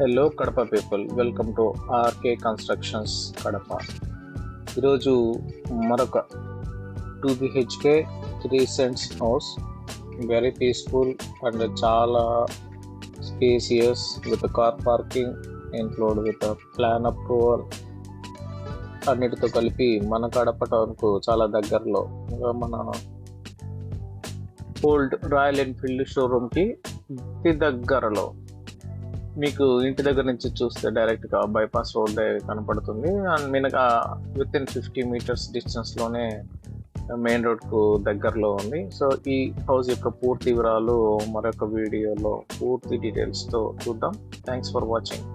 Hello Kadapa people, welcome to RK constructions Kadapa. ఈరోజు మరొక 2 BHK 3 cents house, very peaceful and చాలా spacious with car parking include with plan approval అన్నిటితో కలిపి మన కడప టౌన్కు చాలా దగ్గరలో, మన ఓల్డ్ రాయల్ ఎన్ఫీల్డ్ షోరూమ్కి అతి దగ్గరలో. మీకు ఇంటి దగ్గర నుంచి చూస్తే డైరెక్ట్గా బైపాస్ రోడ్ కనపడుతుంది అండ్ మీకు విత్ ఇన్ 50 meters డిస్టెన్స్లోనే మెయిన్ రోడ్కు దగ్గరలో ఉంది. సో ఈ హౌస్ యొక్క పూర్తి వివరాలు మరొక వీడియోలో పూర్తి డీటెయిల్స్తో చూద్దాం. Thanks for watching.